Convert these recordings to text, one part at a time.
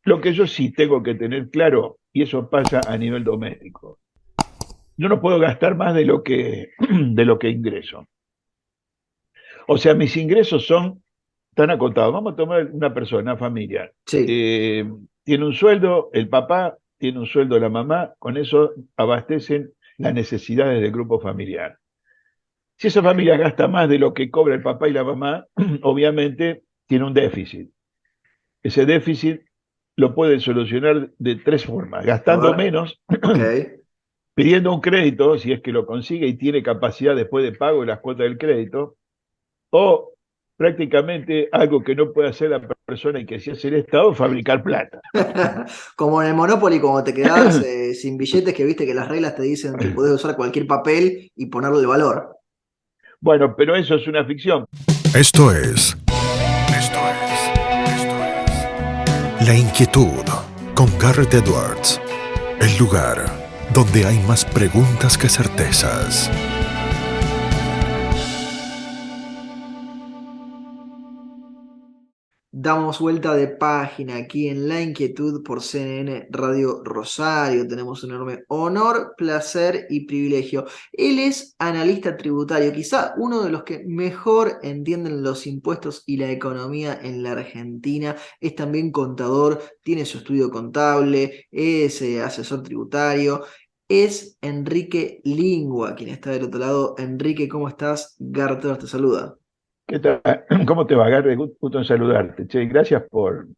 Lo que yo sí tengo que tener claro, y eso pasa a nivel doméstico, yo no puedo gastar más de lo que ingreso. O sea, mis ingresos son tan acotados. Vamos a tomar una persona, una familia. Sí, Eh, Tiene un sueldo, el papá tiene un sueldo, la mamá, con eso abastecen las necesidades del grupo familiar. Si esa familia gasta más de lo que cobra el papá y la mamá, obviamente tiene un déficit. Ese déficit lo pueden solucionar de tres formas: a gastando ver, menos, ok. pidiendo un crédito, si es que lo consigue y tiene capacidad después de pago de las cuotas del crédito, o prácticamente algo que no puede hacer la persona y que sí hace el Estado, fabricar plata. Como en el Monopoly, cuando te quedás sin billetes, que viste que las reglas te dicen que podés usar cualquier papel y ponerle el valor. Bueno, pero eso es una ficción. Esto es, esto es La Inquietud con Garrett Edwards. El lugar donde hay más preguntas que certezas. Damos vuelta de página aquí en La Inquietud por CNN Radio Rosario. Tenemos un enorme honor, placer y privilegio. Él es analista tributario, quizá uno de los que mejor entienden los impuestos y la economía en la Argentina. Es también contador, tiene su estudio contable, es asesor tributario. Es Enrique Lingua, quien está del otro lado. Enrique, ¿cómo estás? Garter te saluda. ¿Qué tal? ¿Cómo te va, Gary? Gusto en saludarte. Che, gracias por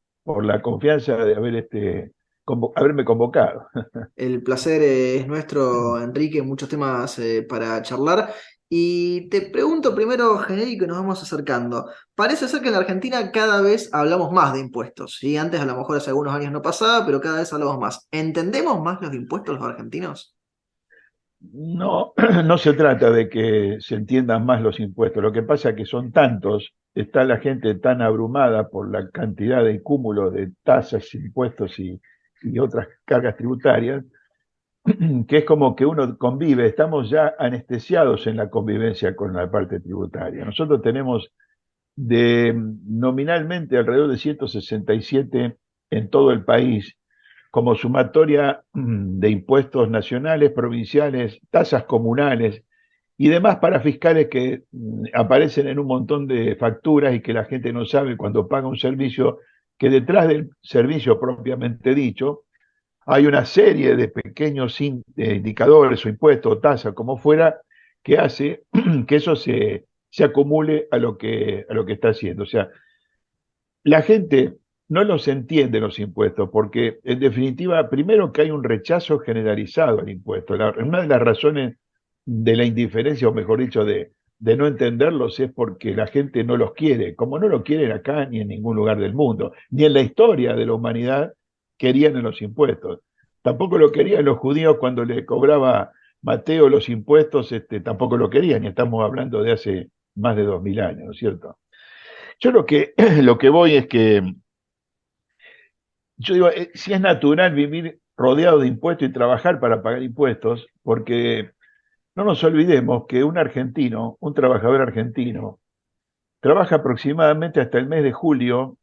la confianza de haberme convocado. El placer es nuestro, Enrique, muchos temas para charlar. Y te pregunto primero, genérico, y nos vamos acercando. Parece ser que en la Argentina cada vez hablamos más de impuestos. ¿Sí? Antes a lo mejor hace algunos años no pasaba, pero cada vez hablamos más. ¿Entendemos más los impuestos los argentinos? No, no se trata de que se entiendan más los impuestos. Lo que pasa es que son tantos, está la gente tan abrumada por la cantidad de cúmulo de tasas, impuestos y otras cargas tributarias, que es como que uno convive, estamos ya anestesiados en la convivencia con la parte tributaria. Nosotros tenemos nominalmente alrededor de 167 en todo el país, como sumatoria de impuestos nacionales, provinciales, tasas comunales y demás parafiscales que aparecen en un montón de facturas y que la gente no sabe cuando paga un servicio, que detrás del servicio propiamente dicho hay una serie de pequeños indicadores o impuestos o tasas, como fuera, que hace que eso se acumule a lo que está haciendo. O sea, la gente no los entiende los impuestos, porque en definitiva, primero que hay un rechazo generalizado al impuesto. Una de las razones de la indiferencia, o mejor dicho, de no entenderlos, es porque la gente no los quiere, como no lo quieren acá ni en ningún lugar del mundo, ni en la historia de la humanidad querían en los impuestos. Tampoco lo querían los judíos cuando le cobraba Mateo los impuestos, tampoco lo querían, y estamos hablando de hace más de 2000 años, ¿no es cierto? Yo lo que voy es que, yo digo, si es natural vivir rodeado de impuestos y trabajar para pagar impuestos, porque no nos olvidemos que un argentino, un trabajador argentino, trabaja aproximadamente hasta el mes de julio,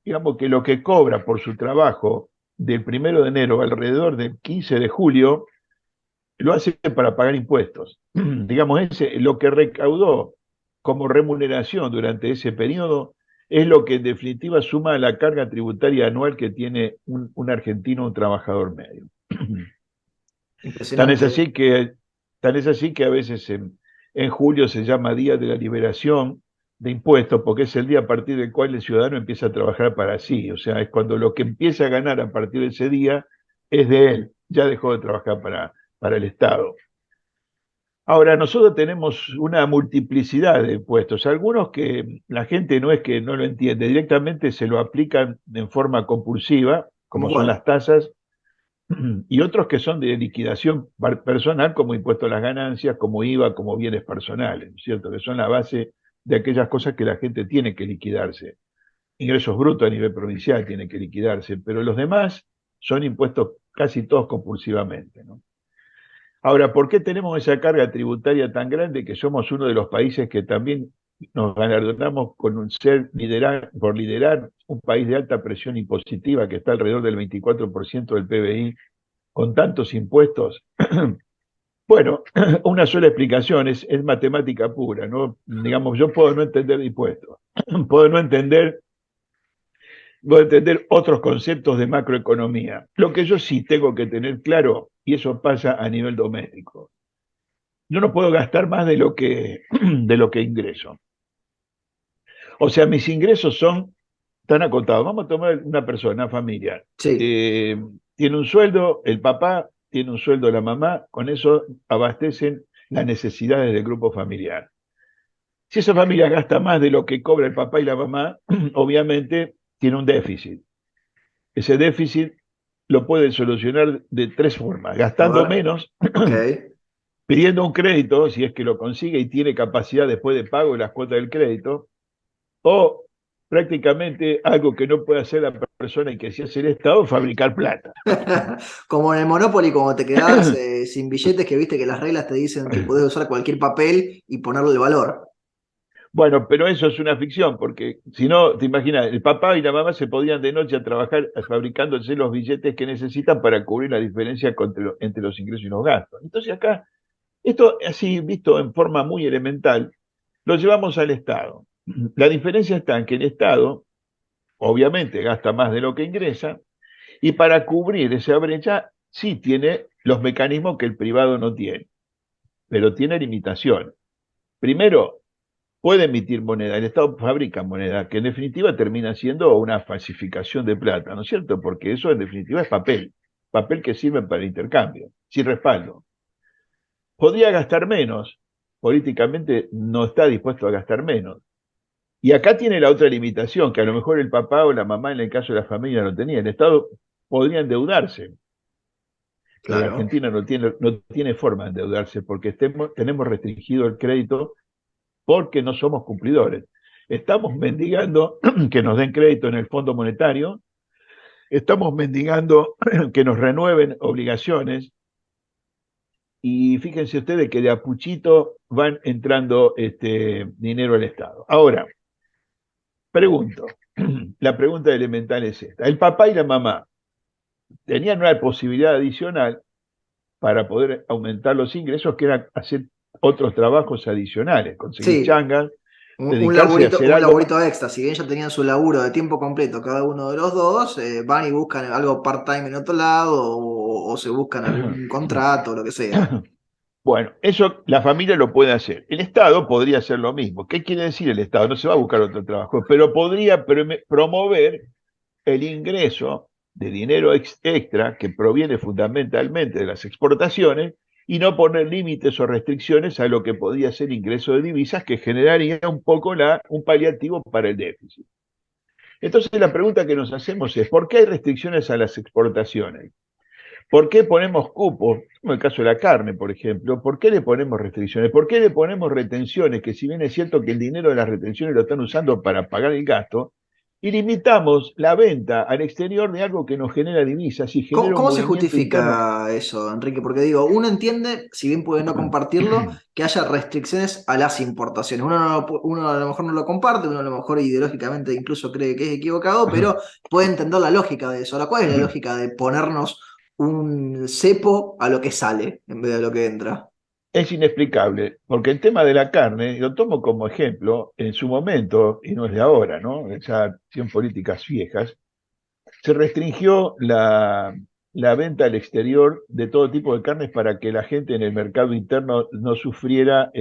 digamos que lo que cobra por su trabajo del 1 de enero alrededor del 15 de julio, lo hace para pagar impuestos. Digamos, lo que recaudó como remuneración durante ese periodo es lo que en definitiva suma a la carga tributaria anual que tiene un argentino, un trabajador medio. Tan es Impresionante. así que, tan es así que a veces en julio se llama Día de la Liberación de Impuestos, porque es el día a partir del cual el ciudadano empieza a trabajar para sí. O sea, es cuando lo que empieza a ganar a partir de ese día es de él, ya dejó de trabajar para el Estado. Ahora, nosotros tenemos una multiplicidad de impuestos, algunos que la gente no es que no lo entiende, directamente se lo aplican en forma compulsiva, ¿Cómo como son cuál? las tasas, y otros que son de liquidación personal, como impuesto a las ganancias, como IVA, como bienes personales, ¿no es cierto? Que son la base de aquellas cosas que la gente tiene que liquidarse. Ingresos brutos a nivel provincial tienen que liquidarse, pero los demás son impuestos casi todos compulsivamente, ¿no? Ahora, ¿por qué tenemos esa carga tributaria tan grande que somos uno de los países que también nos galardonamos con por liderar un país de alta presión impositiva que está alrededor del 24% del PBI, con tantos impuestos. Bueno, una sola explicación es matemática pura, ¿no? Digamos, yo puedo no entender de impuestos, puedo no entender, puedo entender otros conceptos de macroeconomía. Lo que yo sí tengo que tener claro, y eso pasa a nivel doméstico, yo no puedo gastar más de lo que ingreso. O sea, mis ingresos son tan acotados. Vamos a tomar una persona familiar. Sí, Tiene un sueldo, el papá tiene un sueldo, la mamá, con eso abastecen las necesidades del grupo familiar. Si esa familia gasta más de lo que cobra el papá y la mamá, obviamente tiene un déficit. Ese déficit lo pueden solucionar de tres formas: a gastando ver, menos, ok. pidiendo un crédito, si es que lo consigue y tiene capacidad después de pago de las cuotas del crédito, o prácticamente algo que no puede hacer la persona y que sí hace el Estado, fabricar plata. Como en el Monopoly, como te quedabas sin billetes, que viste que las reglas te dicen que podés usar cualquier papel y ponerle el valor. Bueno, pero eso es una ficción, porque si no, te imaginas, el papá y la mamá se podían de noche a trabajar fabricándose los billetes que necesitan para cubrir la diferencia entre los ingresos y los gastos. Entonces acá, esto así visto en forma muy elemental, lo llevamos al Estado. La diferencia está en que el Estado, obviamente, gasta más de lo que ingresa, y para cubrir esa brecha sí tiene los mecanismos que el privado no tiene, pero tiene limitaciones. Primero, puede emitir moneda, el Estado fabrica moneda, que en definitiva termina siendo una falsificación de plata, ¿no es cierto? Porque eso en definitiva es papel que sirve para el intercambio, sin respaldo. Podría gastar menos, políticamente no está dispuesto a gastar menos. Y acá tiene la otra limitación, que a lo mejor el papá o la mamá en el caso de la familia no tenía. El Estado podría endeudarse, pero la Claro. Argentina no tiene forma de endeudarse porque tenemos restringido el crédito porque no somos cumplidores. Estamos mendigando que nos den crédito en el Fondo Monetario, estamos mendigando que nos renueven obligaciones, y fíjense ustedes que de a puchito van entrando dinero al Estado. Ahora, pregunto, la pregunta elemental es esta: el papá y la mamá tenían una posibilidad adicional para poder aumentar los ingresos, que era hacer otros trabajos adicionales, conseguir Sí, changas, dedicarse a hacer un algo. laburito extra. Si bien ya tenían su laburo de tiempo completo cada uno de los dos, van y buscan algo part-time en otro lado o se buscan algún contrato o lo que sea. Bueno, eso la familia lo puede hacer. El Estado podría hacer lo mismo. ¿Qué quiere decir el Estado? No se va a buscar otro trabajo, pero podría promover el ingreso de dinero extra que proviene fundamentalmente de las exportaciones, y no poner límites o restricciones a lo que podía ser ingreso de divisas, que generaría un poco un paliativo para el déficit. Entonces la pregunta que nos hacemos es: ¿por qué hay restricciones a las exportaciones? ¿Por qué ponemos cupos? Como el caso de la carne, por ejemplo. ¿Por qué le ponemos restricciones? ¿Por qué le ponemos retenciones? Que si bien es cierto que el dinero de las retenciones lo están usando para pagar el gasto, y limitamos la venta al exterior de algo que nos genera divisas y genera un ¿Cómo se movimiento interno. justifica eso, Enrique? Porque digo, uno entiende, si bien puede no compartirlo, que haya restricciones a las importaciones. Uno a lo mejor no lo comparte, uno a lo mejor ideológicamente incluso cree que es equivocado, pero puede entender la lógica de eso. Ahora, ¿cuál es la lógica de ponernos un cepo a lo que sale en vez de a lo que entra? Es inexplicable, porque el tema de la carne, lo tomo como ejemplo, en su momento, y no es de ahora, ¿no? Ya son políticas viejas, se restringió la venta al exterior de todo tipo de carnes para que la gente en el mercado interno no sufriera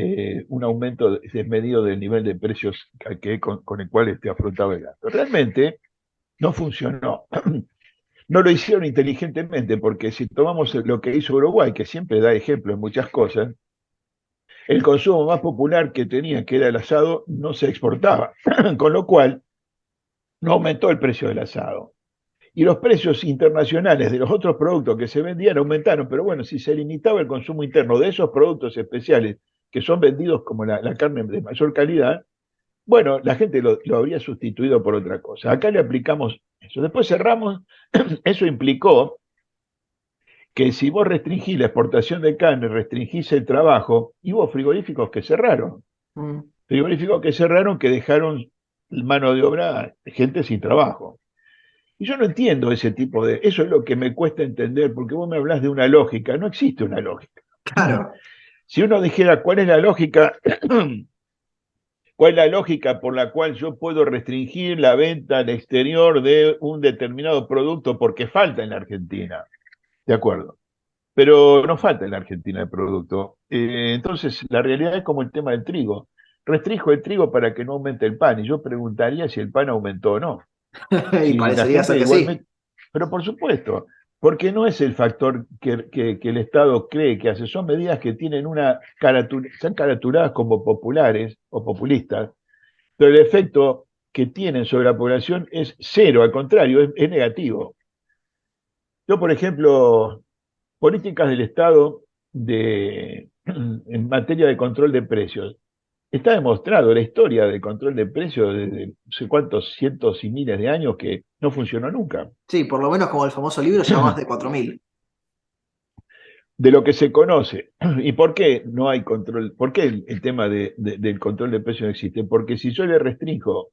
un aumento desmedido del nivel de precios con el cual afrontaba el gasto. Realmente no funcionó. No lo hicieron inteligentemente, porque si tomamos lo que hizo Uruguay, que siempre da ejemplo en muchas cosas, el consumo más popular que tenía, que era el asado, no se exportaba, con lo cual no aumentó el precio del asado. Y los precios internacionales de los otros productos que se vendían aumentaron, pero bueno, si se limitaba el consumo interno de esos productos especiales que son vendidos como la carne de mayor calidad, bueno, la gente lo habría sustituido por otra cosa. Acá le aplicamos eso. Después cerramos, eso implicó que si vos restringís la exportación de carne, restringís el trabajo, y hubo frigoríficos que cerraron. Mm. Frigoríficos que cerraron, que dejaron mano de obra, gente sin trabajo. Y yo no entiendo ese tipo de... Eso es lo que me cuesta entender, porque vos me hablas de una lógica. No existe una lógica. Claro. Si uno dijera cuál es la lógica, cuál es la lógica por la cual yo puedo restringir la venta al exterior de un determinado producto porque falta en la Argentina, de acuerdo. Pero no falta en la Argentina el producto. Entonces, la realidad es como el tema del trigo. Restringo el trigo para que no aumente el pan. Y yo preguntaría si el pan aumentó o no. Y Si la parecería ser gente que sí. igualmente... Pero por supuesto, porque no es el factor que el Estado cree que hace. Son medidas que tienen una están caraturadas como populares o populistas, pero el efecto que tienen sobre la población es cero, al contrario, es negativo. Yo, por ejemplo, políticas del Estado en materia de control de precios. Está demostrado la historia del control de precios desde no sé cuántos cientos y miles de años que no funcionó nunca. Sí, por lo menos como el famoso libro ya más de 4.000. De lo que se conoce. ¿Y por qué no hay control? ¿Por qué el tema del control de precios no existe? Porque si yo le restringo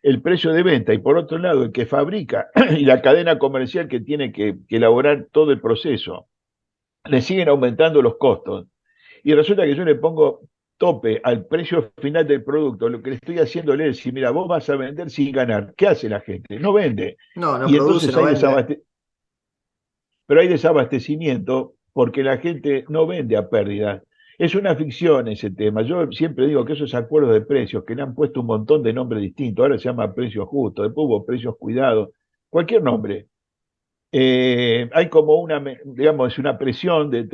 el precio de venta y por otro lado el que fabrica y la cadena comercial que tiene que elaborar todo el proceso, le siguen aumentando los costos y resulta que yo le pongo tope al precio final del producto, lo que le estoy haciéndole es decir, mira, vos vas a vender sin ganar. ¿Qué hace la gente? No vende. No, no Y produce, entonces no vende. pero hay desabastecimiento porque la gente no vende a pérdida. Es una ficción ese tema. Yo siempre digo que esos acuerdos de precios que le han puesto un montón de nombres distintos, ahora se llama precios justos, después hubo precios cuidados, cualquier nombre. Hay como digamos, una presión del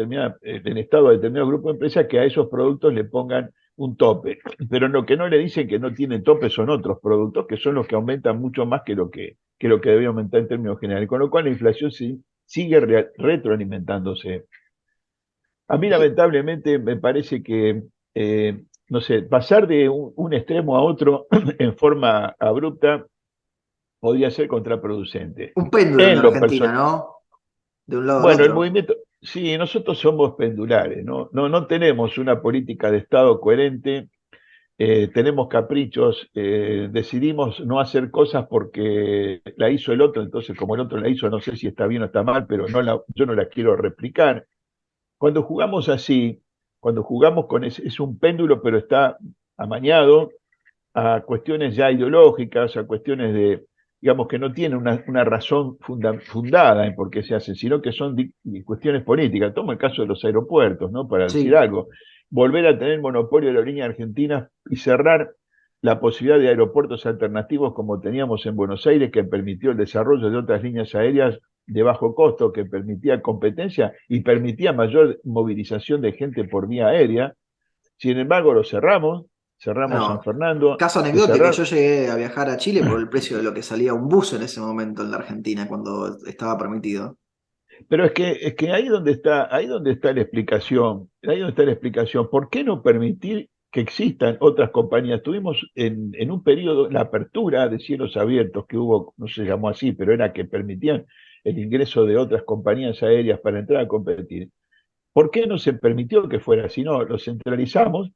Estado de determinado grupo de empresas que a esos productos le pongan un tope. Pero lo que no le dicen que no tienen tope son otros productos que son los que aumentan mucho más que lo que debe aumentar en términos generales. Con lo cual la inflación sigue retroalimentándose. A mí Y lamentablemente me parece que, no sé, pasar de un extremo a otro en forma abrupta podría ser contraproducente. un péndulo en la En lo Argentina, personal, ¿no? De un lado al bueno, el otro. movimiento, sí, nosotros somos pendulares, ¿no? No tenemos una política de Estado coherente, tenemos caprichos, decidimos no hacer cosas porque la hizo el otro, entonces como el otro la hizo, no sé si está bien o está mal, pero yo no la quiero replicar. Cuando jugamos así, cuando jugamos con es un péndulo, pero está amañado a cuestiones ya ideológicas, a cuestiones de, digamos, que no tienen una razón fundada en por qué se hace, sino que son cuestiones políticas. Toma el caso de los aeropuertos, ¿no? Para decir Sí. algo. Volver a tener monopolio de la línea argentina y cerrar la posibilidad de aeropuertos alternativos como teníamos en Buenos Aires, que permitió el desarrollo de otras líneas aéreas de bajo costo, que permitía competencia y permitía mayor movilización de gente por vía aérea. Sin embargo, lo cerramos San Bueno, Fernando, caso se anecdótico, yo cerraron. llegué a viajar a Chile por el precio de lo que salía un bus en ese momento en la Argentina, cuando estaba permitido. Pero es que ahí donde está la explicación, ahí donde está la explicación. ¿Por qué no permitir que existan otras compañías? Tuvimos en un periodo la apertura de cielos abiertos que hubo, no se llamó así, pero era que permitían el ingreso de otras compañías aéreas para entrar a competir. ¿Por qué no se permitió que fuera así? No, lo centralizamos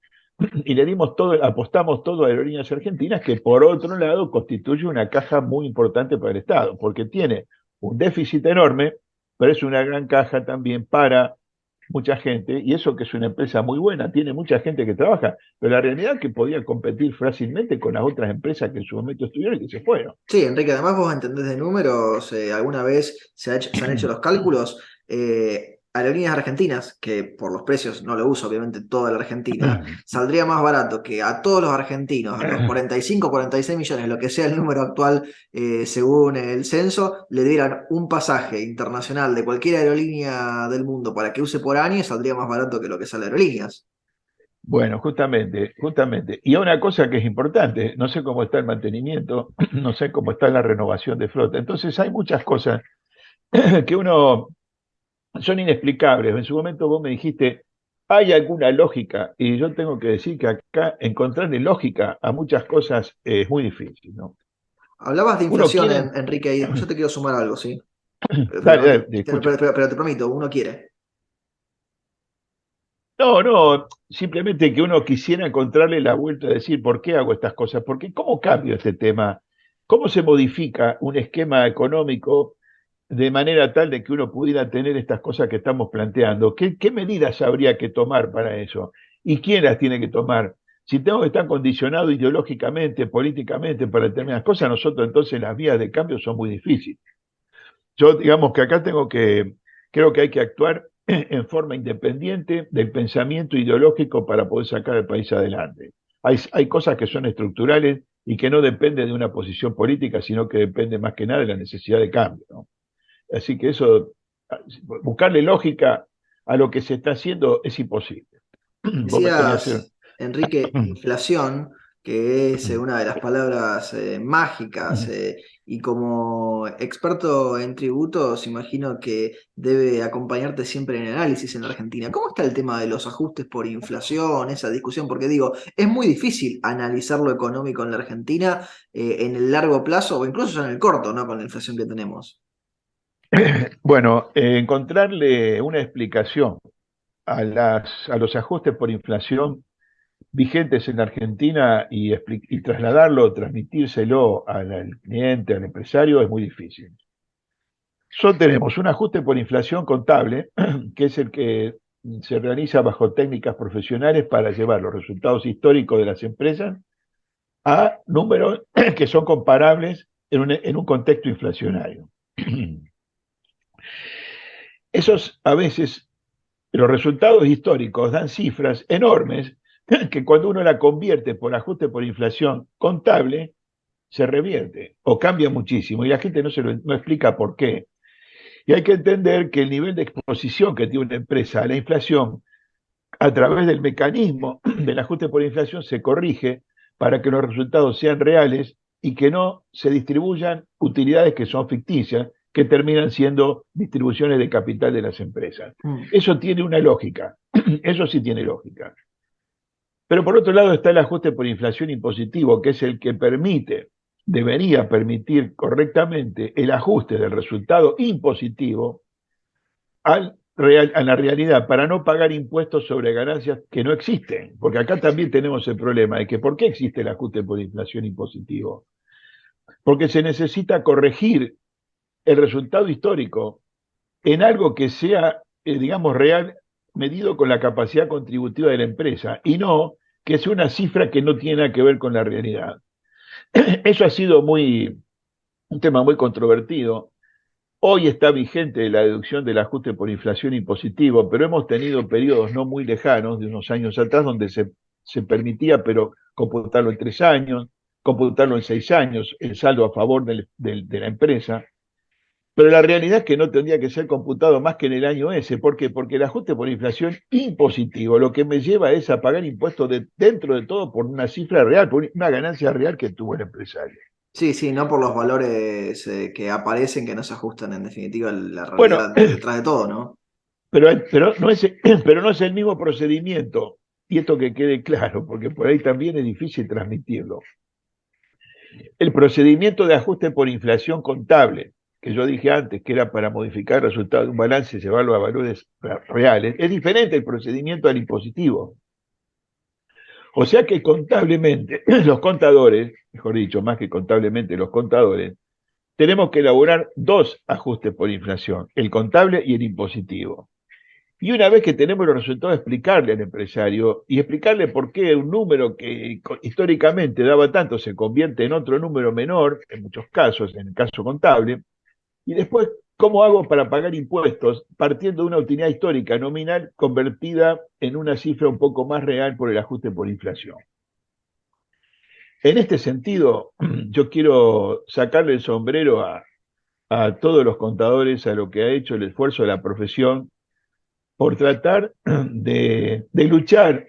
y le dimos todo, apostamos todo a Aerolíneas Argentinas, que por otro lado constituye una caja muy importante para el Estado, porque tiene un déficit enorme, pero es una gran caja también para mucha gente, y eso que es una empresa muy buena, tiene mucha gente que trabaja, pero la realidad es que podía competir fácilmente con las otras empresas que en su momento estuvieron y que se fueron. Sí, Enrique, además vos entendés de números, alguna vez se han hecho los cálculos. Aerolíneas Argentinas, que por los precios no lo uso obviamente toda la Argentina, saldría más barato que a todos los argentinos, a los 45, 46 millones, lo que sea el número actual según el censo, le dieran un pasaje internacional de cualquier aerolínea del mundo para que use por año y saldría más barato que lo que sale Aerolíneas. Bueno, justamente. Y una cosa que es importante, no sé cómo está el mantenimiento, no sé cómo está la renovación de flota. Entonces hay muchas cosas que son inexplicables. En su momento vos me dijiste, ¿hay alguna lógica? Y yo tengo que decir que acá encontrarle lógica a muchas cosas es muy difícil, ¿no? Hablabas de Uno inflación, quiere, Enrique, y después yo te quiero sumar algo, ¿sí? dale, dale, te escucho. Pero te prometo, uno quiere. No, no, simplemente que uno quisiera encontrarle la vuelta a decir, ¿por qué hago estas cosas? Porque ¿cómo cambio este tema? ¿Cómo se modifica un esquema económico de manera tal de que uno pudiera tener estas cosas que estamos planteando? ¿Qué medidas habría que tomar para eso? ¿Y quién las tiene que tomar? Si tengo que estar condicionado ideológicamente, políticamente para determinadas cosas, nosotros entonces las vías de cambio son muy difíciles. Yo digamos que acá creo que hay que actuar en forma independiente del pensamiento ideológico para poder sacar al país adelante. Hay cosas que son estructurales y que no dependen de una posición política, sino que depende más que nada de la necesidad de cambio, ¿no? Así que eso, buscarle lógica a lo que se está haciendo es imposible. Vos me querías hacer... Decías, Enrique, inflación, que es una de las palabras mágicas, y como experto en tributos, imagino que debe acompañarte siempre en el análisis en la Argentina. ¿Cómo está el tema de los ajustes por inflación, esa discusión? Porque digo, es muy difícil analizar lo económico en la Argentina en el largo plazo o incluso en el corto, ¿no? Con la inflación que tenemos. Bueno, encontrarle una explicación a los ajustes por inflación vigentes en Argentina y trasladarlo, transmitírselo al cliente, al empresario, es muy difícil. Solo tenemos un ajuste por inflación contable, que es el que se realiza bajo técnicas profesionales para llevar los resultados históricos de las empresas a números que son comparables en un contexto inflacionario. Esos a veces, los resultados históricos dan cifras enormes que cuando uno la convierte por ajuste por inflación contable, se revierte o cambia muchísimo y la gente no explica por qué. Y hay que entender que el nivel de exposición que tiene una empresa a la inflación, a través del mecanismo del ajuste por inflación, se corrige para que los resultados sean reales y que no se distribuyan utilidades que son ficticias, que terminan siendo distribuciones de capital de las empresas. Mm. Eso tiene una lógica, eso sí tiene lógica. Pero por otro lado está el ajuste por inflación impositivo, que es el que debería permitir correctamente el ajuste del resultado impositivo a la realidad para no pagar impuestos sobre ganancias que no existen. Porque acá también tenemos el problema de que ¿por qué existe el ajuste por inflación impositivo? Porque se necesita corregir el resultado histórico en algo que sea, digamos, real, medido con la capacidad contributiva de la empresa, y no que sea una cifra que no tiene nada que ver con la realidad. Eso ha sido un tema muy controvertido. Hoy está vigente la deducción del ajuste por inflación impositivo, pero hemos tenido periodos no muy lejanos, de unos años atrás, donde se permitía, pero computarlo en 3 años, computarlo en 6 años, el saldo a favor de la empresa. Pero la realidad es que no tendría que ser computado más que en el año ese. ¿Por qué? Porque el ajuste por inflación impositivo lo que me lleva es a pagar impuestos dentro de todo por una cifra real, por una ganancia real que tuvo el empresario. Sí, sí, no por los valores que aparecen que no se ajustan en definitiva a la Bueno, realidad detrás de todo, ¿no? pero no es el mismo procedimiento. Y esto que quede claro, porque por ahí también es difícil transmitirlo. El procedimiento de ajuste por inflación contable, que yo dije antes que era para modificar el resultado de un balance y llevarlo a valores reales, es diferente el procedimiento al impositivo. O sea que contablemente, los contadores, mejor dicho, más que contablemente los contadores, tenemos que elaborar dos ajustes por inflación, el contable y el impositivo. Y una vez que tenemos los resultados, explicarle al empresario y explicarle por qué un número que históricamente daba tanto se convierte en otro número menor, en muchos casos, en el caso contable, y después cómo hago para pagar impuestos partiendo de una utilidad histórica nominal convertida en una cifra un poco más real por el ajuste por inflación. En este sentido, yo quiero sacarle el sombrero a todos los contadores, a lo que ha hecho el esfuerzo de la profesión por tratar de luchar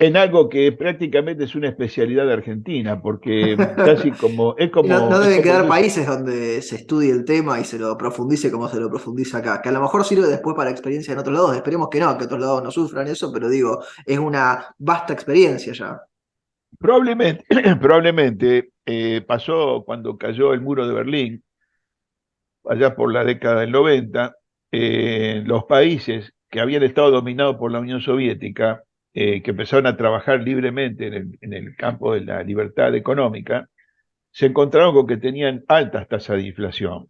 en algo que prácticamente es una especialidad de Argentina, porque casi como, Y no, no es deben como quedar muy... países donde se estudie el tema y se lo profundice como se lo profundiza acá, que a lo mejor sirve después para experiencia en otros lados, esperemos que no, que otros lados no sufran eso, pero digo, es una vasta experiencia ya. Probablemente, probablemente pasó cuando cayó el muro de Berlín, allá por la década del 90, los países que habían estado dominados por la Unión Soviética, que empezaron a trabajar libremente en el campo de la libertad económica, se encontraron con que tenían altas tasas de inflación.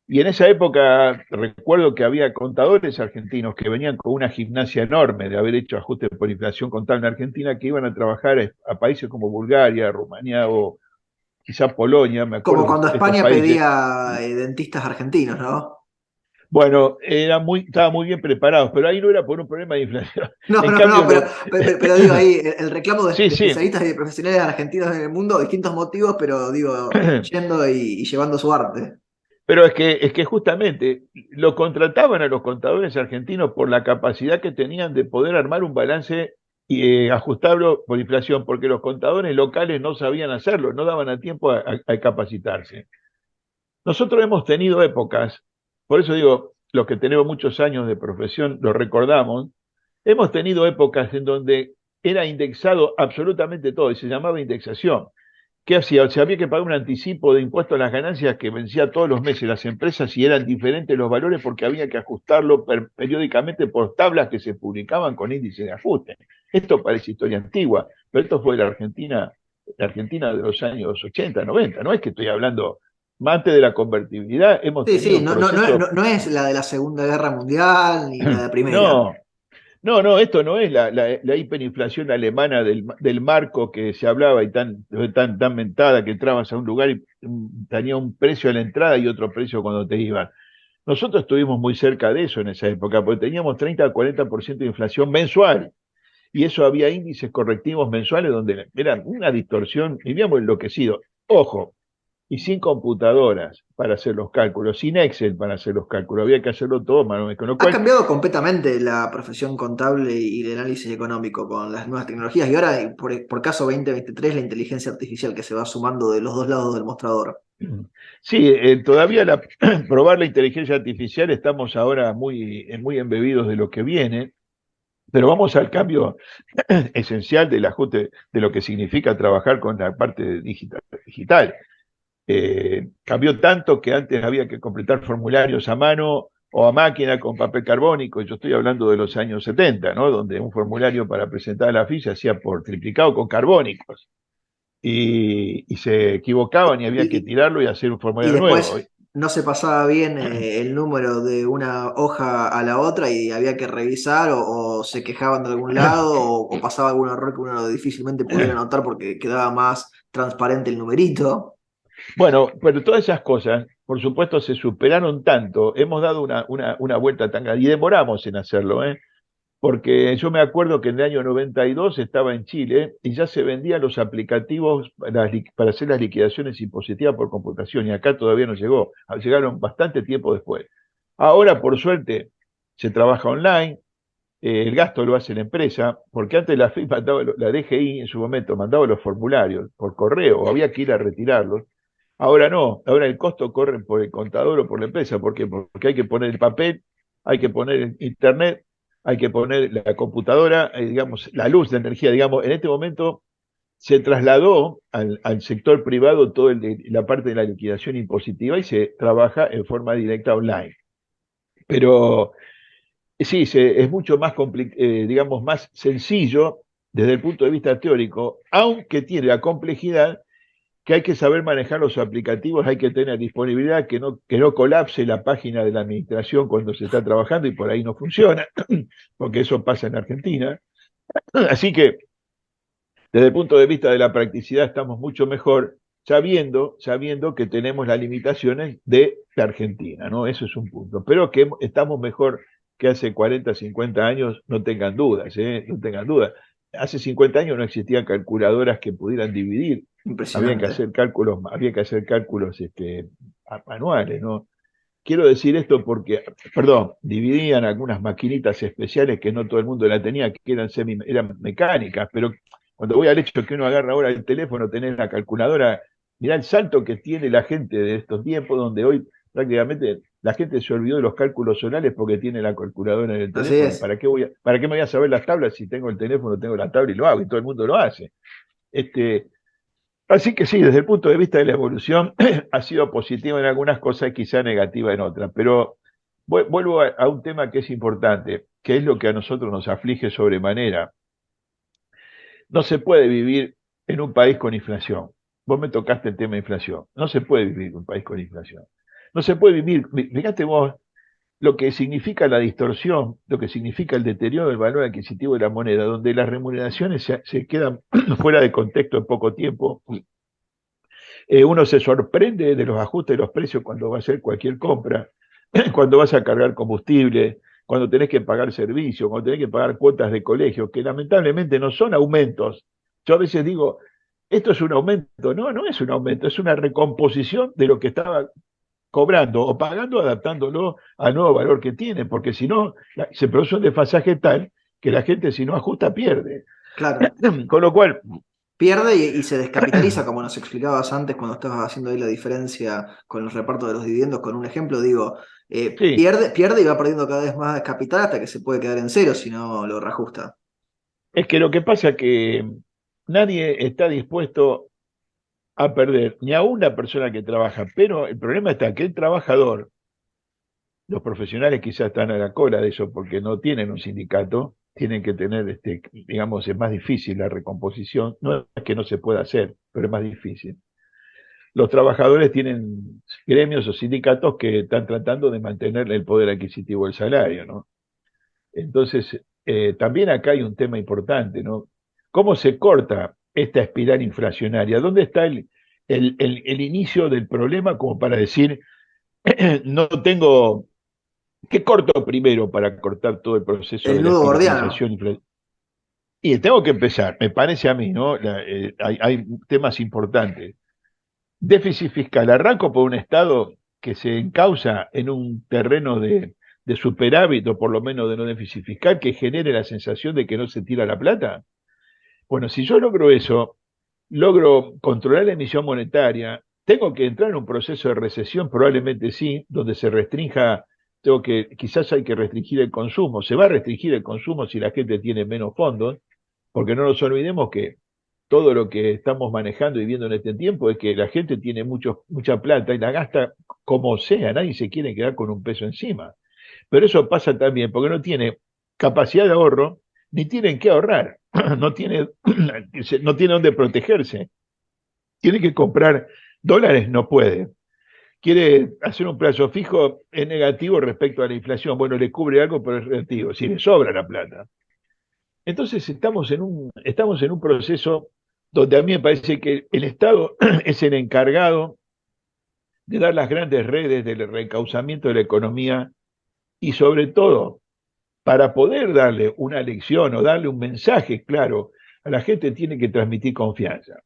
Y en esa época recuerdo que había contadores argentinos que venían con una gimnasia enorme de haber hecho ajustes por inflación contable en Argentina, que iban a trabajar a países como Bulgaria, Rumanía o quizá Polonia, me Como acuerdo que cuando estos España países, pedía dentistas argentinos, ¿no? bueno, estaban muy bien preparados, pero ahí no era por un problema de inflación. No, En no, cambio, no, pero digo ahí, el reclamo sí, de sí, especialistas y de profesionales argentinos en el mundo, distintos motivos, pero digo, yendo y llevando su arte. pero es que justamente lo contrataban a los contadores argentinos por la capacidad que tenían de poder armar un balance ajustable por inflación, porque los contadores locales no sabían hacerlo, no daban a tiempo a capacitarse. Nosotros hemos tenido épocas, por eso digo, los que tenemos muchos años de profesión lo recordamos, hemos tenido épocas en donde era indexado absolutamente todo y se llamaba indexación. ¿Qué hacía? O sea, había que pagar un anticipo de impuesto a las ganancias que vencía todos los meses las empresas y eran diferentes los valores porque había que ajustarlo periódicamente por tablas que se publicaban con índice de ajuste. Esto parece historia antigua, pero esto fue la Argentina de los años 80, 90. No es que estoy hablando más antes de la convertibilidad, hemos Sí, sí, tenido no, no, no, procesos. no, no es la de la Segunda Guerra Mundial ni la de Primera. No, no, esto no es la hiperinflación alemana del marco que se hablaba y tan mentada que entrabas a un lugar y tenía un precio a la entrada y otro precio cuando te iban. Nosotros estuvimos muy cerca de eso en esa época, porque teníamos 30 a 40% de inflación mensual. Y eso había índices correctivos mensuales donde era una distorsión, vivíamos enloquecidos. Ojo, y sin computadoras para hacer los cálculos, sin Excel para hacer los cálculos, había que hacerlo todo manualmente, con lo Ha cual cambiado completamente la profesión contable y de análisis económico con las nuevas tecnologías y ahora, por caso 2023, la inteligencia artificial que se va sumando de los dos lados del mostrador. sí, todavía probar la inteligencia artificial estamos ahora muy embebidos de lo que viene, pero vamos al cambio esencial del ajuste de lo que significa trabajar con la parte digital. Cambió tanto que antes había que completar formularios a mano o a máquina con papel carbónico. Yo estoy hablando de los años 70, ¿no? Donde un formulario para presentar a la FI se hacía por triplicado con carbónicos. Y se equivocaban y había que Y, tirarlo y hacer un y formulario nuevo. después no se pasaba bien el número de una hoja a la otra y había que revisar o se quejaban de algún lado o pasaba algún error que uno difícilmente pudiera notar porque quedaba más transparente el numerito. Bueno, pero todas esas cosas, por supuesto, se superaron tanto, hemos dado una vuelta tan grande y demoramos en hacerlo, ¿eh? Porque yo me acuerdo que en el año 92 estaba en Chile y ya se vendían los aplicativos para hacer las liquidaciones impositivas por computación y acá todavía no llegó, llegaron bastante tiempo después. Ahora, por suerte, se trabaja online, el gasto lo hace la empresa, porque antes la FIP la DGI en su momento mandaba los formularios por correo, o había que ir a retirarlos. Ahora no, ahora el costo corre por el contador o por la empresa. ¿Por qué? Porque hay que poner el papel, hay que poner el internet, hay que poner la computadora, digamos, la luz, la energía, digamos, en este momento se trasladó al sector privado toda la parte de la liquidación impositiva y se trabaja en forma directa online. Pero sí, es mucho más, digamos, más sencillo desde el punto de vista teórico, aunque tiene la complejidad que hay que saber manejar los aplicativos, hay que tener disponibilidad, que no colapse la página de la administración cuando se está trabajando y por ahí no funciona, porque eso pasa en Argentina. Así que desde el punto de vista de la practicidad estamos mucho mejor sabiendo que tenemos las limitaciones de la Argentina, ¿no? Eso es un punto. Pero que estamos mejor que hace 40, 50 años, no tengan dudas, ¿eh? No tengan dudas. Hace 50 años no existían calculadoras que pudieran dividir, Impresionante. había que hacer cálculos manuales, ¿no? Quiero decir esto porque, perdón, dividían algunas maquinitas especiales que no todo el mundo la tenía, que eran mecánicas, pero cuando voy al hecho que uno agarra ahora el teléfono, tener la calculadora, mirá el salto que tiene la gente de estos tiempos, donde hoy prácticamente la gente se olvidó de los cálculos orales porque tiene la calculadora en el Así teléfono. es. ¿Para qué me voy a saber las tablas si tengo el teléfono, tengo la tabla y lo hago? Y todo el mundo lo hace. Este, Así que sí, desde el punto de vista de la evolución ha sido positiva en algunas cosas y quizá negativa en otras, pero Vuelvo a un tema que es importante, que es lo que a nosotros nos aflige sobremanera. No se puede vivir en un país con inflación. Vos me tocaste el tema de inflación. No se puede vivir en un país con inflación. No se puede vivir, fíjate vos lo que significa la distorsión, lo que significa el deterioro del valor adquisitivo de la moneda, donde las remuneraciones se quedan fuera de contexto en poco tiempo. Uno se sorprende de los ajustes de los precios cuando va a hacer cualquier compra, cuando vas a cargar combustible, cuando tenés que pagar servicios, cuando tenés que pagar cuotas de colegio, que lamentablemente no son aumentos. Yo a veces digo, esto es un aumento. No, no es un aumento, es una recomposición de lo que estaba cobrando o pagando, adaptándolo al nuevo valor que tiene, porque si no, se produce un desfasaje tal que la gente si no ajusta pierde. Claro. Con lo cual, Pierde y se descapitaliza, como nos explicabas antes cuando estabas haciendo ahí la diferencia con los repartos de los dividendos, con un ejemplo, digo, sí, pierde y va perdiendo cada vez más capital hasta que se puede quedar en cero si no lo reajusta. es que lo que pasa es que nadie está dispuesto a perder, ni a una persona que trabaja, pero el problema está que el trabajador, los profesionales quizás están a la cola de eso porque no tienen un sindicato, tienen que tener, digamos, es más difícil la recomposición, no es que no se pueda hacer, pero es más difícil. Los trabajadores tienen gremios o sindicatos que están tratando de mantener el poder adquisitivo del salario, ¿no? Entonces, también acá hay un tema importante, ¿no? ¿Cómo se corta esta espiral inflacionaria? ¿Dónde está el inicio del problema como para decir, no tengo, ¿qué corto primero para cortar todo el proceso El de la nudo gordiano. espiralización? Y tengo que empezar, me parece a mí, ¿no? Hay temas importantes. Déficit fiscal. Arranco por un Estado que se encausa en un terreno de superávit o por lo menos de no déficit fiscal que genere la sensación de que no se tira la plata. Bueno, si yo logro eso, logro controlar la emisión monetaria, tengo que entrar en un proceso de recesión, probablemente sí, donde se restrinja, quizás hay que restringir el consumo. Se va a restringir el consumo si la gente tiene menos fondos, porque no nos olvidemos que todo lo que estamos manejando y viendo en este tiempo es que la gente tiene mucha plata y la gasta como sea, nadie se quiere quedar con un peso encima. Pero eso pasa también porque no tiene capacidad de ahorro, ni tienen que ahorrar, no tiene, no tiene dónde protegerse. Tiene que comprar dólares, no puede. Quiere hacer un plazo fijo, es negativo respecto a la inflación. Bueno, le cubre algo, pero es relativo, si le sobra la plata. Entonces estamos en un proceso donde a mí me parece que el Estado es el encargado de dar las grandes redes del reencauzamiento de la economía y sobre todo para poder darle una lección o darle un mensaje claro a la gente tiene que transmitir confianza.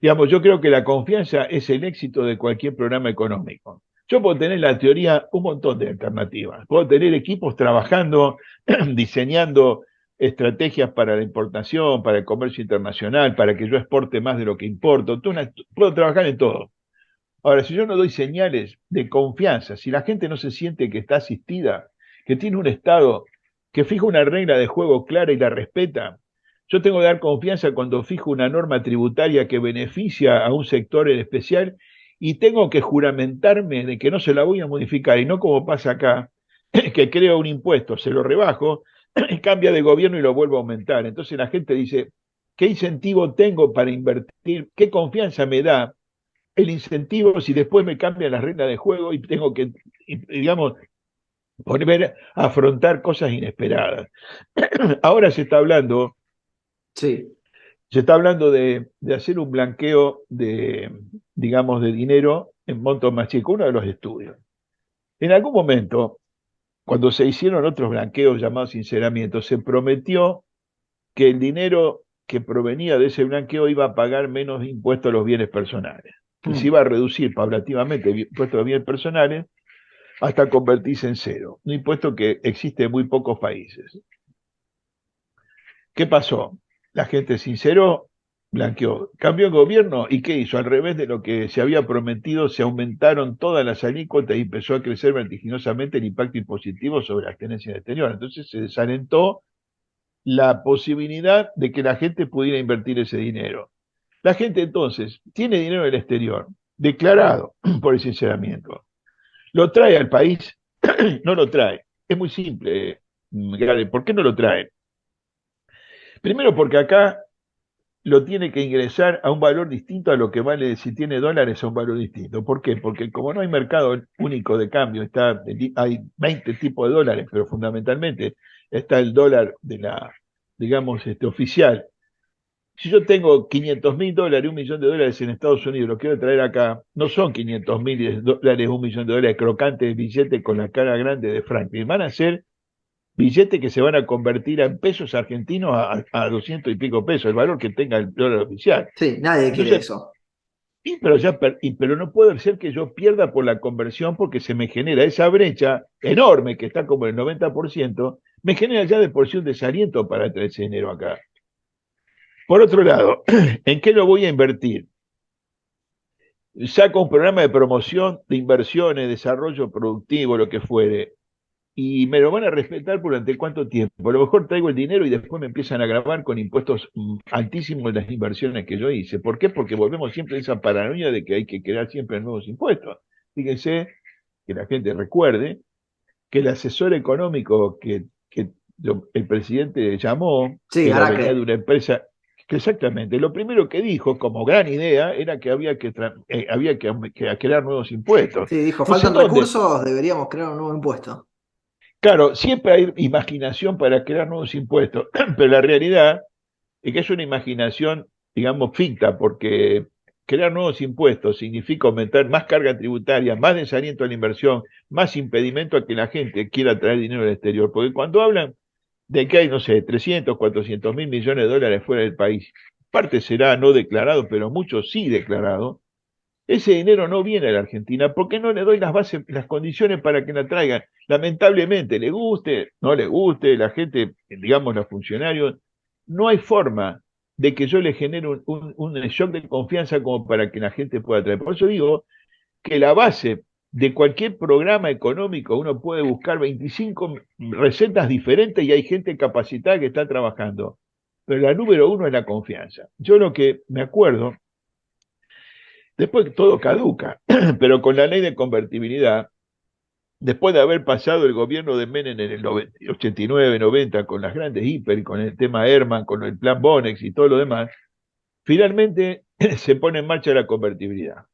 Digamos, yo creo que la confianza es el éxito de cualquier programa económico. Yo puedo tener en la teoría un montón de alternativas. Puedo tener equipos trabajando, diseñando estrategias para la importación, para el comercio internacional, para que yo exporte más de lo que importo. Puedo trabajar en todo. Ahora, si yo no doy señales de confianza, si la gente no se siente que está asistida, que tiene un Estado que fija una regla de juego clara y la respeta, yo tengo que dar confianza cuando fijo una norma tributaria que beneficia a un sector en especial y tengo que juramentarme de que no se la voy a modificar y no como pasa acá, que creo un impuesto, se lo rebajo, cambia de gobierno y lo vuelvo a aumentar. Entonces la gente dice, ¿qué incentivo tengo para invertir? ¿Qué confianza me da el incentivo si después me cambian las reglas de juego y tengo que, digamos, volver a afrontar cosas inesperadas? Ahora Sí. se está hablando de hacer un blanqueo digamos, de dinero en montos más chicos, uno de los estudios. En algún momento, cuando se hicieron otros blanqueos llamados sinceramientos, se prometió que el dinero que provenía de ese blanqueo iba a pagar menos impuestos a los bienes personales y se iba a reducir paulativamente el impuesto a los bienes personales hasta convertirse en cero, un impuesto que existe en muy pocos países. ¿Qué pasó? La gente sinceró, blanqueó, cambió el gobierno y ¿qué hizo? Al revés de lo que se había prometido, se aumentaron todas las alícuotas y empezó a crecer vertiginosamente el impacto impositivo sobre las tenencias exteriores. Entonces se desalentó la posibilidad de que la gente pudiera invertir ese dinero. La gente entonces tiene dinero en el exterior, declarado por el sinceramiento, lo trae al país no lo trae. Es muy simple, Gale, ¿por qué no lo trae? Primero porque acá lo tiene que ingresar a un valor distinto a lo que vale si tiene dólares a un valor distinto. ¿Por qué? Porque como no hay mercado único de cambio, hay 20 tipos de dólares, pero fundamentalmente está el dólar de la, digamos, oficial. Si yo tengo 500.000 dólares, $1.000.000 en Estados Unidos, lo quiero traer acá, no son 500.000 dólares, $1.000.000 crocantes billetes con la cara grande de Franklin, van a ser billetes que se van a convertir en pesos argentinos a 200 y pico pesos, el valor que tenga el dólar oficial. Sí, nadie quiere Entonces, eso. pero no puede ser que yo pierda por la conversión porque se me genera esa brecha enorme que está como el 90%, me genera ya de por sí un desaliento para traer ese dinero acá. Por otro lado, ¿en qué lo voy a invertir? Saco un programa de promoción de inversiones, desarrollo productivo, lo que fuere, y me lo van a respetar durante cuánto tiempo. A lo mejor traigo el dinero y después me empiezan a grabar con impuestos altísimos las inversiones que yo hice. ¿Por qué? Porque volvemos siempre a esa paranoia de que hay que crear siempre nuevos impuestos. Fíjense que la gente recuerde que el asesor económico que el presidente llamó, Sí, venía de Araque. una empresa, que exactamente, lo primero que dijo como gran idea era que había que crear nuevos impuestos. Sí, dijo, No sé faltan dónde. recursos, deberíamos crear un nuevo impuesto. Claro, siempre hay imaginación para crear nuevos impuestos, pero la realidad es que es una imaginación, digamos, ficta, porque crear nuevos impuestos significa aumentar más carga tributaria, más desaliento a la inversión, más impedimento a que la gente quiera traer dinero del exterior. Porque cuando hablan de que hay, no sé, 300, 400.000 millones de dólares fuera del país, parte será no declarado, pero mucho sí declarado, ese dinero no viene a la Argentina porque no le doy las bases, las condiciones para que la traigan. Lamentablemente, le guste, no le guste, la gente, digamos los funcionarios, no hay forma de que yo le genere un shock de confianza como para que la gente pueda traer. Por eso digo que la base de cualquier programa económico uno puede buscar 25 recetas diferentes y hay gente capacitada que está trabajando. Pero la número uno es la confianza. Yo lo que me acuerdo, después todo caduca, pero con la ley de convertibilidad, después de haber pasado el gobierno de Menem en el 89, 90, con las grandes hiper, con el tema Herman, con el plan Bonex y todo lo demás, finalmente se pone en marcha la convertibilidad.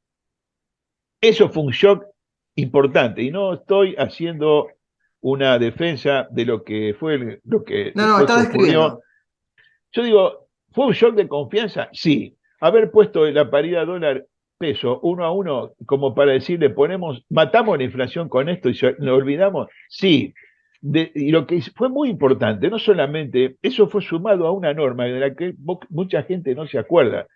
Eso fue un shock importante y no estoy haciendo una defensa de lo que fue lo que No, después está ocurrió. describiendo. Yo digo, ¿fue un shock de confianza? Sí. Haber puesto la paridad dólar peso 1 a 1 como para decirle matamos la inflación con esto y nos olvidamos, sí. Y lo que fue muy importante, no solamente, eso fue sumado a una norma de la que mucha gente no se acuerda,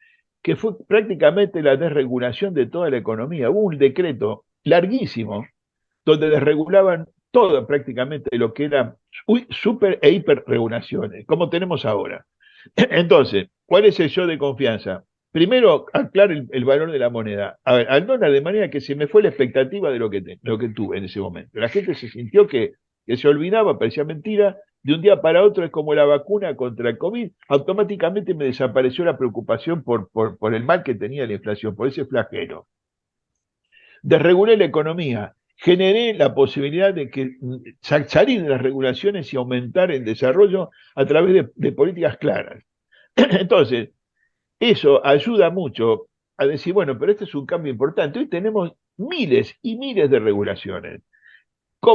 que fue prácticamente la desregulación de toda la economía. Hubo un decreto larguísimo donde desregulaban todo prácticamente lo que era super e hiperregulaciones, como tenemos ahora. Entonces, ¿cuál es el show de confianza? Primero, aclarar el valor de la moneda. A ver, al dólar, de manera que se me fue la expectativa de lo que tuve en ese momento. La gente se sintió que se olvidaba, parecía mentira. De un día para otro es como la vacuna contra el COVID. Automáticamente me desapareció la preocupación por el mal que tenía la inflación, por ese flagelo. Desregulé la economía. Generé la posibilidad de que salir de las regulaciones y aumentar el desarrollo a través de políticas claras. Entonces, eso ayuda mucho a decir, bueno, pero este es un cambio importante. Hoy tenemos miles y miles de regulaciones.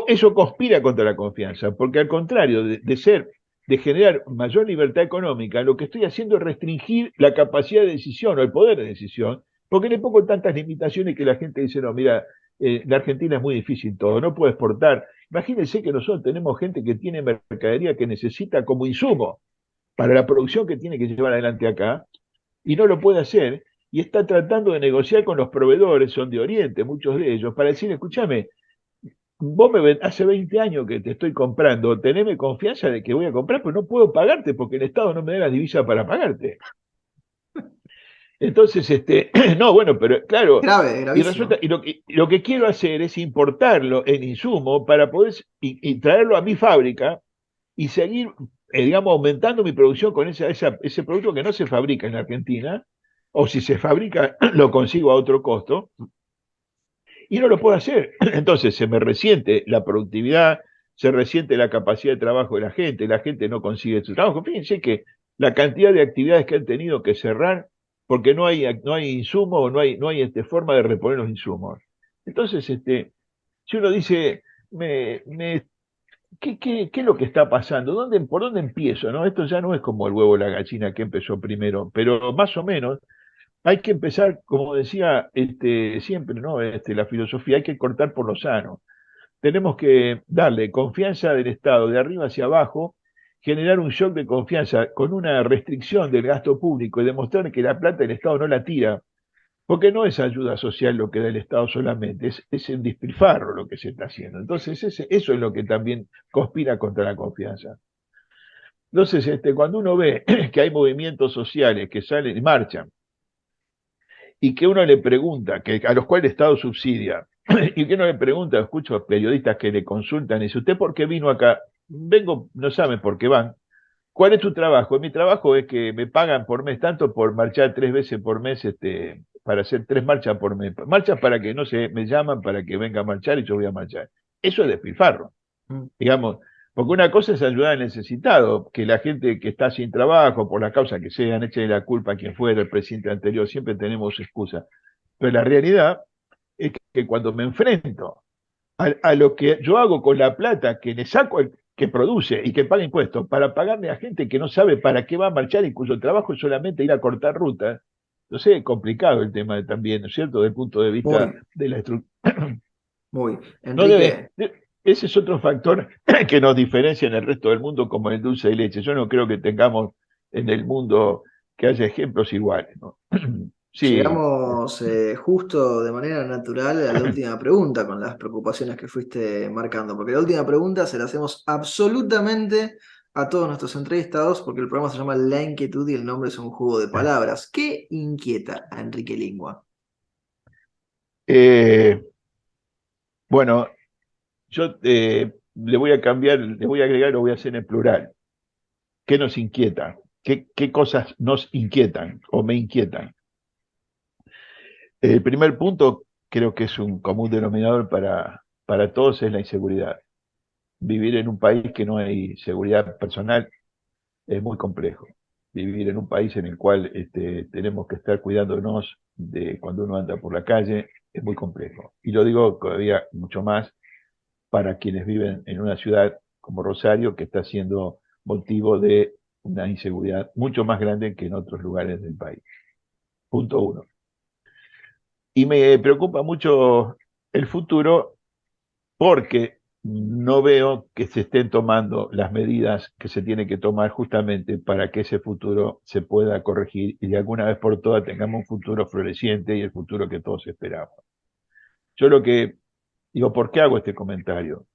Eso conspira contra la confianza, porque al contrario de generar mayor libertad económica, lo que estoy haciendo es restringir la capacidad de decisión o el poder de decisión, porque le pongo tantas limitaciones que la gente dice, no, mira, la Argentina es muy difícil todo, no puede exportar. Imagínense que nosotros tenemos gente que tiene mercadería que necesita como insumo para la producción que tiene que llevar adelante acá, y no lo puede hacer, y está tratando de negociar con los proveedores, son de Oriente, muchos de ellos, para decir, escúchame, hace 20 años que te estoy comprando, teneme confianza de que voy a comprar, pero no puedo pagarte porque el Estado no me da las divisas para pagarte. Entonces, no, bueno, pero claro, Grave, y gravísimo. resulta, lo que quiero hacer es importarlo en insumo para poder y traerlo a mi fábrica y seguir, digamos, aumentando mi producción con ese producto que no se fabrica en Argentina, o si se fabrica, lo consigo a otro costo, y no lo puedo hacer. Entonces se me resiente la productividad, se resiente la capacidad de trabajo de la gente no consigue su trabajo. Fíjense que la cantidad de actividades que han tenido que cerrar porque no hay insumos, no hay forma de reponer los insumos. Entonces, si uno dice, ¿qué es lo que está pasando? ¿Por dónde empiezo? ¿No? Esto ya no es como el huevo o la gallina que empezó primero, pero más o menos hay que empezar, como decía siempre, ¿no? La filosofía, hay que cortar por lo sano. Tenemos que darle confianza del Estado de arriba hacia abajo, generar un shock de confianza con una restricción del gasto público y demostrar que la plata el Estado no la tira, porque no es ayuda social lo que da el Estado solamente, es un despilfarro lo que se está haciendo. Entonces, eso es lo que también conspira contra la confianza. Entonces, cuando uno ve que hay movimientos sociales que salen y marchan, y que uno le pregunta, a los cuales el Estado subsidia, y que uno le pregunta, escucho a periodistas que le consultan, y dice, ¿usted por qué vino acá? Vengo, no saben por qué van. ¿Cuál es tu trabajo? Mi trabajo es que me pagan por mes tanto por marchar 3 veces por mes, para hacer 3 marchas por mes. Marchas para que no se me llaman para que venga a marchar y yo voy a marchar. Eso es despilfarro, digamos, porque una cosa es ayudar al necesitado, que la gente que está sin trabajo, por la causa que sean, echen la culpa a quien fuera el presidente anterior, siempre tenemos excusa. Pero la realidad es que cuando me enfrento a lo que yo hago con la plata que le saco al que produce y que paga impuestos para pagarle a gente que no sabe para qué va a marchar y cuyo trabajo es solamente ir a cortar rutas, entonces es complicado el tema también, ¿no es cierto?, desde el punto de vista Muy, de la estructura. muy. No debe, Enrique, ese es otro factor que nos diferencia en el resto del mundo como el dulce de leche. Yo no creo que tengamos en el mundo que haya ejemplos iguales, ¿no? Sí, llegamos justo de manera natural a la última pregunta con las preocupaciones que fuiste marcando, porque la última pregunta se la hacemos absolutamente a todos nuestros entrevistados, porque el programa se llama La Inquietud y el nombre es un juego de palabras. ¿Qué inquieta a Enrique Lingua? eh, bueno, yo le voy a cambiar, le voy a agregar, lo voy a hacer en plural. ¿Qué nos inquieta? ¿Qué cosas nos inquietan o me inquietan? El primer punto creo que es un común denominador para todos, es la inseguridad. Vivir en un país que no hay seguridad personal es muy complejo. Vivir en un país en el cual tenemos que estar cuidándonos de cuando uno anda por la calle es muy complejo. Y lo digo todavía mucho más para quienes viven en una ciudad como Rosario, que está siendo motivo de una inseguridad mucho más grande que en otros lugares del país. Punto uno. Y me preocupa mucho el futuro porque no veo que se estén tomando las medidas que se tienen que tomar justamente para que ese futuro se pueda corregir y de alguna vez por todas tengamos un futuro floreciente y el futuro que todos esperamos. Yo lo que digo, ¿por qué hago este comentario?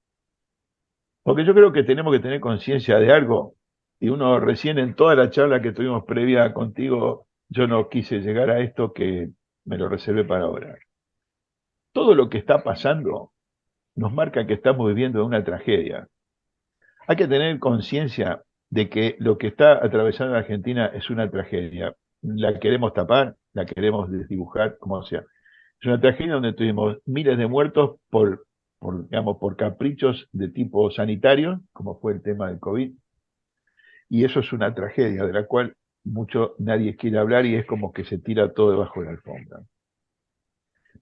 Porque yo creo que tenemos que tener conciencia de algo, y uno recién en toda la charla que tuvimos previa contigo, yo no quise llegar a esto que me lo reservé para ahora. Todo lo que está pasando nos marca que estamos viviendo una tragedia. Hay que tener conciencia de que lo que está atravesando la Argentina es una tragedia. La queremos tapar, la queremos desdibujar, como sea. Es una tragedia donde tuvimos miles de muertos digamos, por caprichos de tipo sanitario, como fue el tema del COVID, y eso es una tragedia de la cual nadie quiere hablar y es como que se tira todo debajo de la alfombra.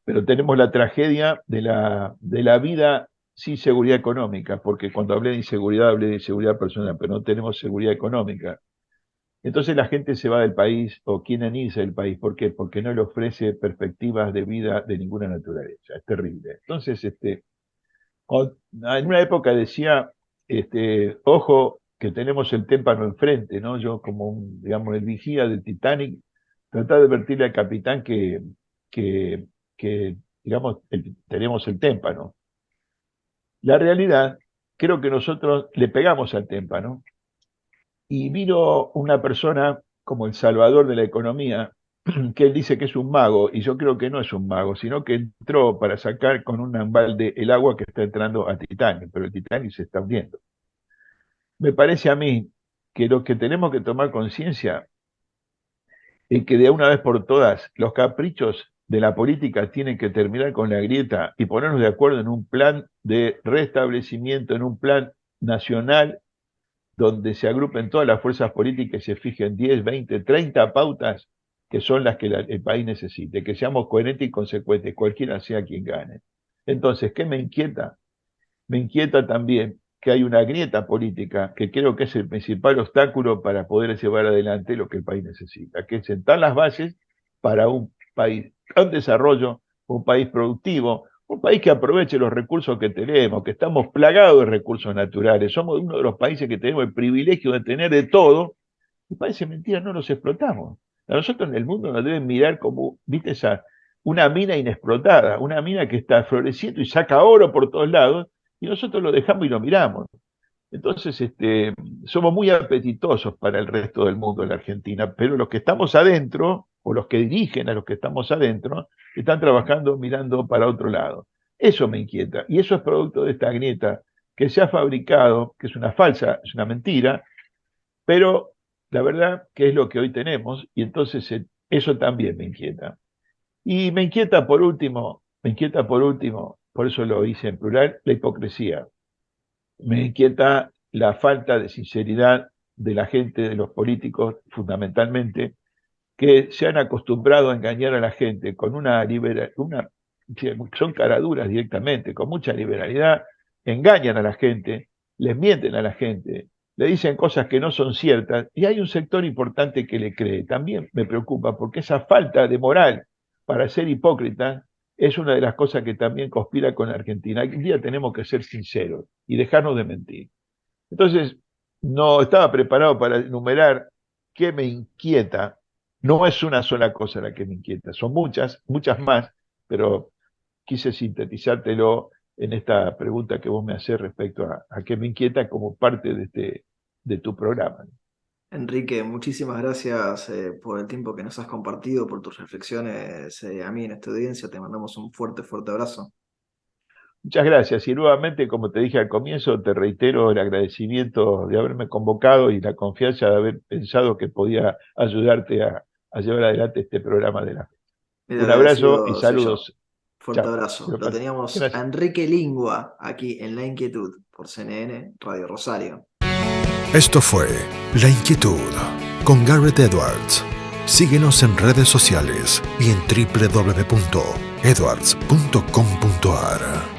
Pero tenemos la tragedia de la vida sin seguridad económica, porque cuando hablé de inseguridad personal, pero no tenemos seguridad económica. Entonces la gente se va del país o quieren irse del país. ¿Por qué? Porque no le ofrece perspectivas de vida de ninguna naturaleza. Es terrible. Entonces, en una época decía, ojo, que tenemos el témpano enfrente, ¿no? Yo como digamos, el vigía del Titanic, trataba de advertirle al capitán que, que digamos, tenemos el témpano. La realidad, creo que nosotros le pegamos al témpano y vino una persona como el salvador de la economía, que él dice que es un mago, y yo creo que no es un mago, sino que entró para sacar con un balde el agua que está entrando a Titanic, pero el Titanic se está hundiendo. Me parece a mí que lo que tenemos que tomar conciencia es que de una vez por todas los caprichos de la política tiene que terminar con la grieta y ponernos de acuerdo en un plan de restablecimiento, en un plan nacional donde se agrupen todas las fuerzas políticas y se fijen 10, 20, 30 pautas que son las que el país necesite, que seamos coherentes y consecuentes, cualquiera sea quien gane. Entonces, ¿qué me inquieta? Me inquieta también que hay una grieta política que creo que es el principal obstáculo para poder llevar adelante lo que el país necesita, que es sentar las bases para un país con desarrollo, un país productivo, un país que aproveche los recursos que tenemos, que estamos plagados de recursos naturales, somos uno de los países que tenemos el privilegio de tener de todo, y parece mentira, no los explotamos. A nosotros en el mundo nos deben mirar como, viste, una mina inexplotada, una mina que está floreciendo y saca oro por todos lados, y nosotros lo dejamos y lo miramos. Entonces, somos muy apetitosos para el resto del mundo en la Argentina, pero los que estamos adentro, o los que dirigen a los que estamos adentro, están trabajando mirando para otro lado. Eso me inquieta, y eso es producto de esta grieta que se ha fabricado, que es una falsa, es una mentira, pero la verdad que es lo que hoy tenemos, y entonces eso también me inquieta. Y me inquieta por último, por eso lo hice en plural, la hipocresía. Me inquieta la falta de sinceridad de la gente, de los políticos, fundamentalmente, que se han acostumbrado a engañar a la gente con son caraduras directamente, con mucha liberalidad, engañan a la gente, les mienten a la gente, le dicen cosas que no son ciertas, y hay un sector importante que le cree. También me preocupa porque esa falta de moral para ser hipócrita es una de las cosas que también conspira con la Argentina. Un día tenemos que ser sinceros y dejarnos de mentir. Entonces, no estaba preparado para enumerar qué me inquieta. No es una sola cosa la que me inquieta, son muchas, muchas más, pero quise sintetizártelo en esta pregunta que vos me hacés respecto a qué me inquieta como parte de tu programa. Enrique, muchísimas gracias por el tiempo que nos has compartido, por tus reflexiones a mí en esta audiencia. Te mandamos un fuerte, fuerte abrazo. Muchas gracias. Y nuevamente, como te dije al comienzo, te reitero el agradecimiento de haberme convocado y la confianza de haber pensado que podía ayudarte a llevar adelante este programa de la fe. Un abrazo y saludos. Fuerte abrazo. Lo teníamos a Enrique Lingua aquí en La Inquietud por CNN Radio Rosario. Esto fue La Inquietud con Garrett Edwards. Síguenos en redes sociales y en www.edwards.com.ar.